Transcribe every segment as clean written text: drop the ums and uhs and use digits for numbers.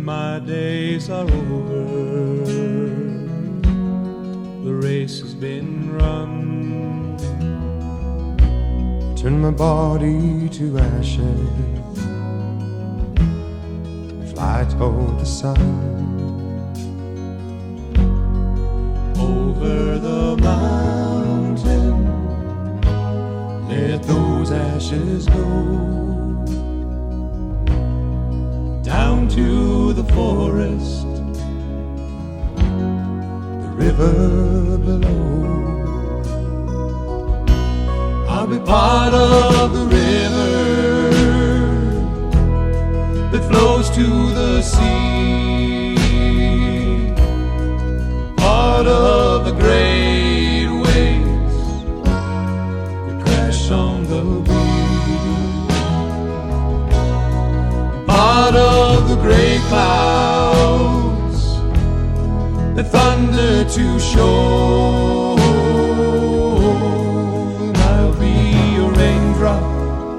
my days are over, the race has been run. Turn my body to ashes, fly toward the sun. Over the mountain, let those ashes go. Down to the forest, the river below. I'll be part of the river that flows to the sea, part of the great waves that crash on the beach, part of the great clouds that thunder to shore. I'll be a raindrop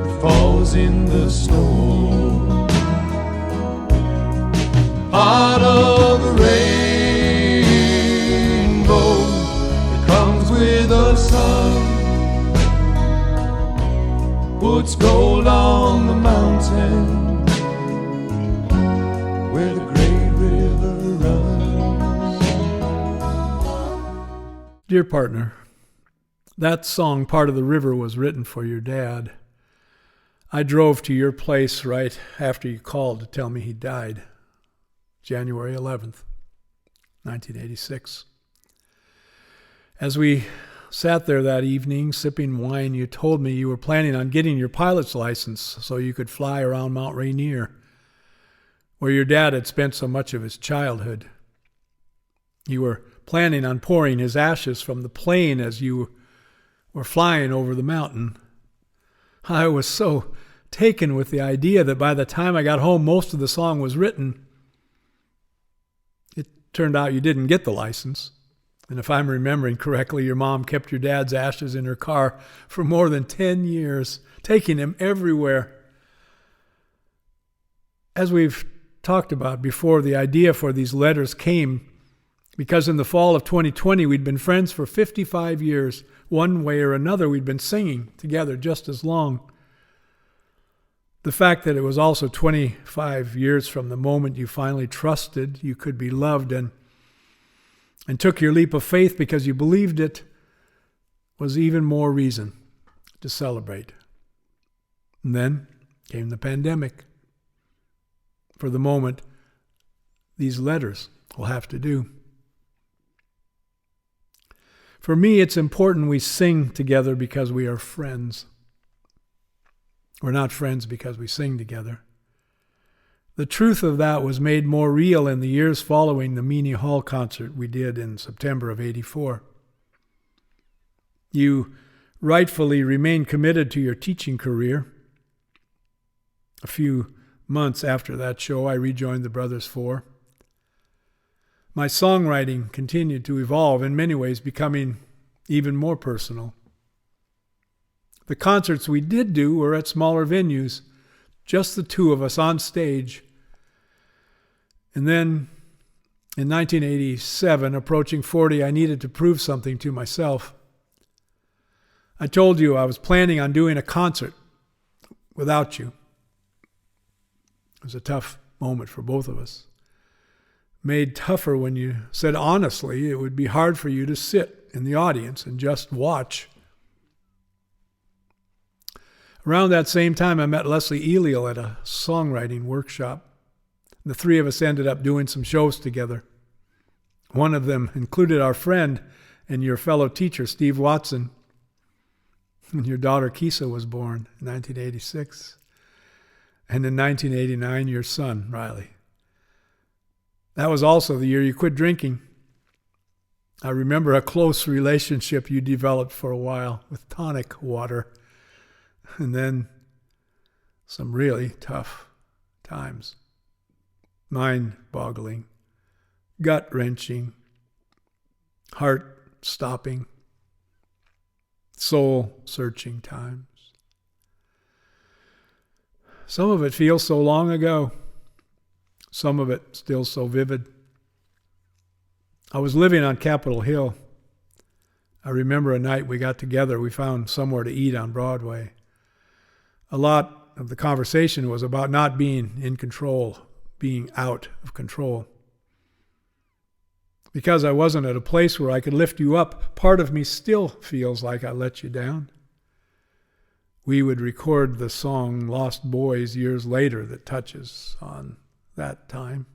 that falls in the snow, part of the rainbow that comes with the sun, puts gold on the mountain where the great river runs. Dear partner, that song, Part of the River, was written for your dad. I drove to your place right after you called to tell me he died, January 11th, 1986. As we sat there that evening sipping wine, you told me you were planning on getting your pilot's license so you could fly around Mount Rainier, where your dad had spent so much of his childhood. You were planning on pouring his ashes from the plane as you were flying over the mountain. I was so taken with the idea that by the time I got home, most of the song was written. It turned out you didn't get the license. And if I'm remembering correctly, your mom kept your dad's ashes in her car for more than 10 years, taking him everywhere. As we've talked about before, the idea for these letters came because in the fall of 2020, we'd been friends for 55 years. One way or another, we'd been singing together just as long. The fact that it was also 25 years from the moment you finally trusted you could be loved and took your leap of faith because you believed it was even more reason to celebrate. And then came the pandemic. For the moment, these letters will have to do. For me, it's important we sing together because we are friends. We're not friends because we sing together. The truth of that was made more real in the years following the Meany Hall concert we did in September of '84. You rightfully remained committed to your teaching career. A few months after that show, I rejoined the Brothers Four. My songwriting continued to evolve, in many ways becoming even more personal. The concerts we did do were at smaller venues, just the two of us on stage. And then, in 1987, approaching 40, I needed to prove something to myself. I told you I was planning on doing a concert without you. It was a tough moment for both of us. Made tougher when you said honestly it would be hard for you to sit in the audience and just watch. Around that same time, I met Leslie Eliel at a songwriting workshop. The three of us ended up doing some shows together. One of them included our friend and your fellow teacher, Steve Watson. And your daughter, Kisa, was born in 1986. And in 1989, your son, Riley. That was also the year you quit drinking. I remember a close relationship you developed for a while with tonic water. And then some really tough times. Mind-boggling, gut-wrenching, heart-stopping, soul-searching times. Some of it feels so long ago. Some of it still so vivid. I was living on Capitol Hill. I remember a night we got together. We found somewhere to eat on Broadway. A lot of the conversation was about not being in control, being out of control. Because I wasn't at a place where I could lift you up, part of me still feels like I let you down. We would record the song Lost Boys years later that touches on that time.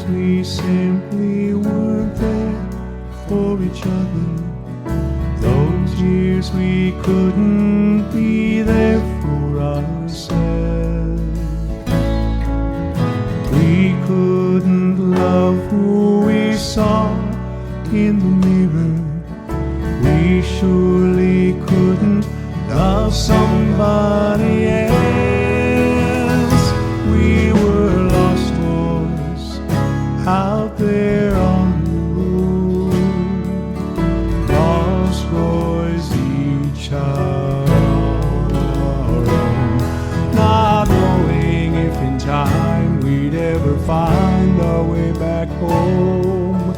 We simply weren't there for each other. Those years we couldn't be there for ourselves. We couldn't love who we saw in the mirror. We surely couldn't love somebody else. We were lost boys out there on the road, lost boys each on our own, not knowing if in time we'd ever find our way back home,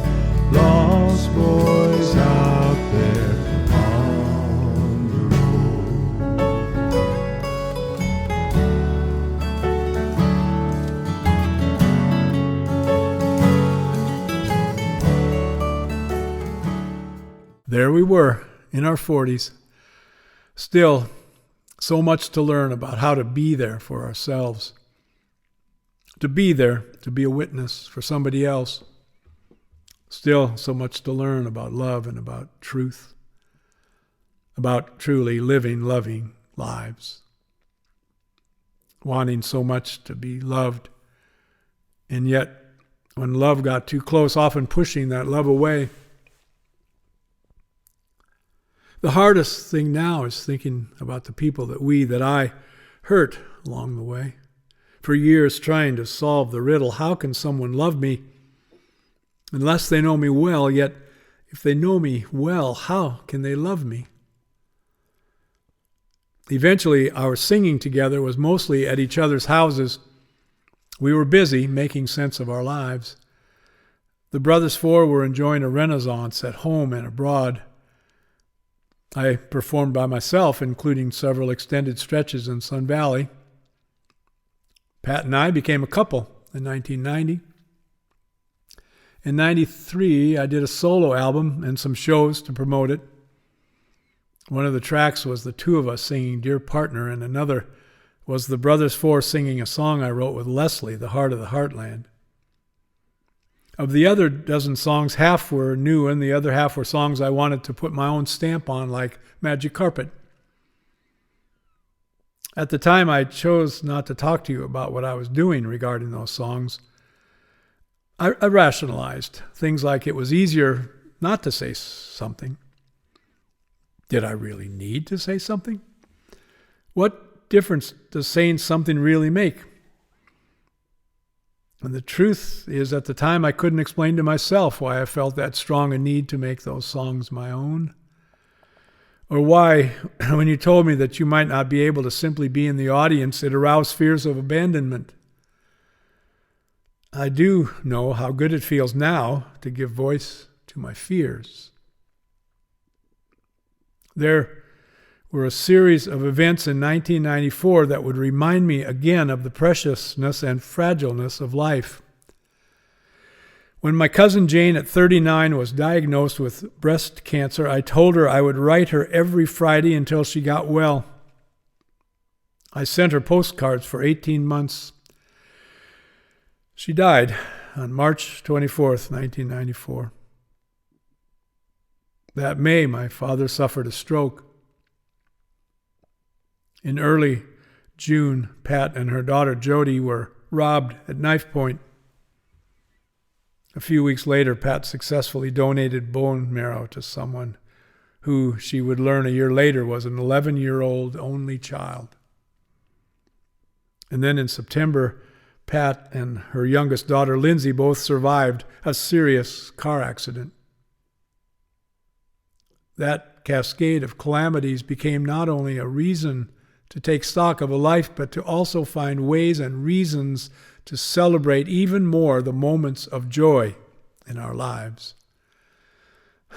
lost boys out there on the There we were, in our 40s. Still, so much to learn about how to be there for ourselves. To be there, to be a witness for somebody else. Still, so much to learn about love and about truth. About truly living, loving lives. Wanting so much to be loved. And yet, when love got too close, often pushing that love away. The hardest thing now is thinking about the people that I hurt along the way. For years trying to solve the riddle, how can someone love me unless they know me well, yet if they know me well, how can they love me? Eventually, our singing together was mostly at each other's houses. We were busy making sense of our lives. The brothers four were enjoying a renaissance at home and abroad. I performed by myself, including several extended stretches in Sun Valley. Pat and I became a couple in 1990. In 93, I did a solo album and some shows to promote it. One of the tracks was the two of us singing Dear Partner, and another was the Brothers Four singing a song I wrote with Leslie, The Heart of the Heartland. Of the other dozen songs, half were new and the other half were songs I wanted to put my own stamp on, like Magic Carpet. At the time, I chose not to talk to you about what I was doing regarding those songs. I rationalized things like it was easier not to say something. Did I really need to say something? What difference does saying something really make? And the truth is, at the time, I couldn't explain to myself why I felt that strong a need to make those songs my own. Or why, when you told me that you might not be able to simply be in the audience, it aroused fears of abandonment. I do know how good it feels now to give voice to my fears. There were a series of events in 1994 that would remind me again of the preciousness and fragileness of life. When my cousin Jane at 39 was diagnosed with breast cancer, I told her I would write her every Friday until she got well. I sent her postcards for 18 months. She died on March 24th, 1994. That May, my father suffered a stroke. In early June, Pat and her daughter Jody were robbed at knife point. A few weeks later, Pat successfully donated bone marrow to someone who, she would learn a year later, was an 11-year-old only child. And then in September, Pat and her youngest daughter, Lindsay, both survived a serious car accident. That cascade of calamities became not only a reason to take stock of a life, but to also find ways and reasons to celebrate even more the moments of joy in our lives.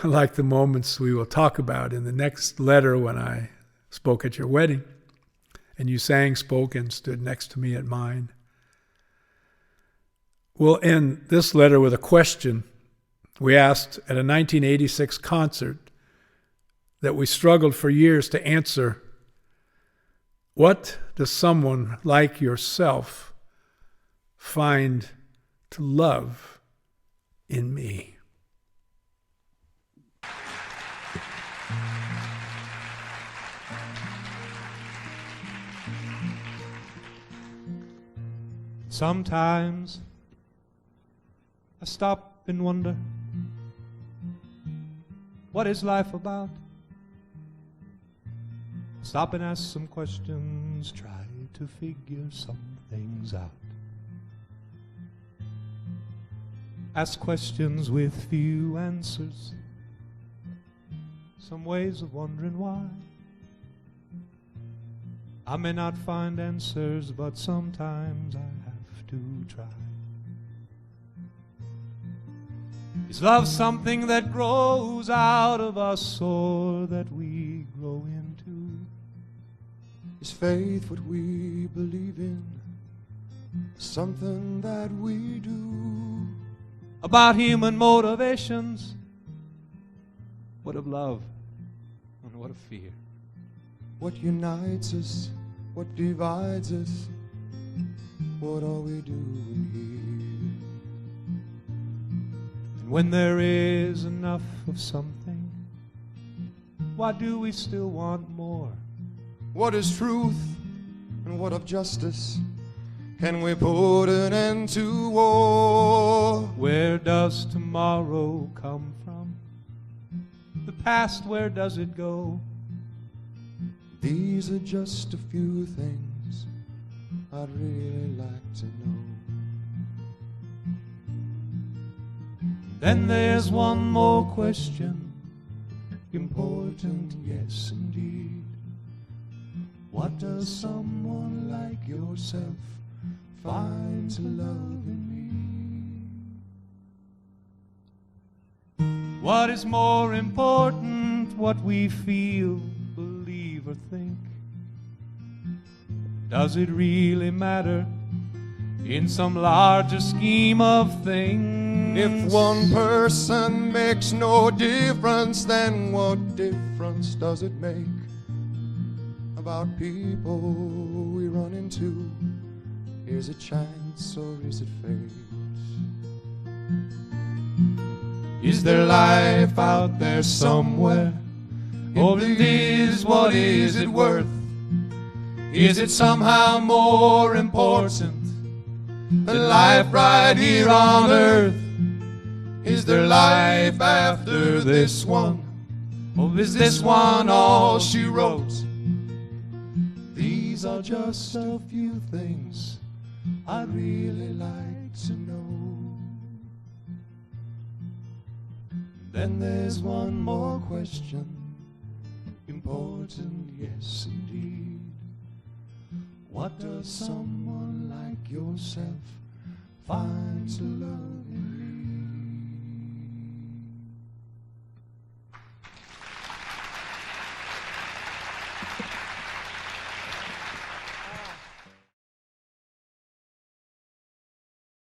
Like the moments we will talk about in the next letter when I spoke at your wedding, and you sang, spoke, and stood next to me at mine. We'll end this letter with a question we asked at a 1986 concert that we struggled for years to answer. What does someone like yourself find to love in me? Sometimes I stop and wonder, what is life about? Stop and ask some questions, try to figure some things out. Ask questions with few answers, some ways of wondering why. I may not find answers, but sometimes I have to try. Is love something that grows out of us or that we grow into? Is faith what we believe in? Something that we do? About human motivations, what of love and what of fear? What unites us? What divides us? What are we doing here? And when there is enough of something, why do we still want more? What is truth and what of justice? Can we put an end to war? Where does tomorrow come from? The past, where does it go? These are just a few things I'd really like to know. Then there's one more question, Important, yes indeed. What does someone like yourself find to love in me? what is more important, what we feel, believe, or think? Does it really matter in some larger scheme of things? If one person makes no difference, then what difference does it make about people we run into? Is it chance or is it fate? Is there life out there somewhere? Or if it is, what is it worth? Is it somehow more important than life right here on earth? Is there life after this one? Or is this one all she wrote? These are just a few things I'd really like to know. Then there's one more question, important, yes indeed. What does someone like yourself find to love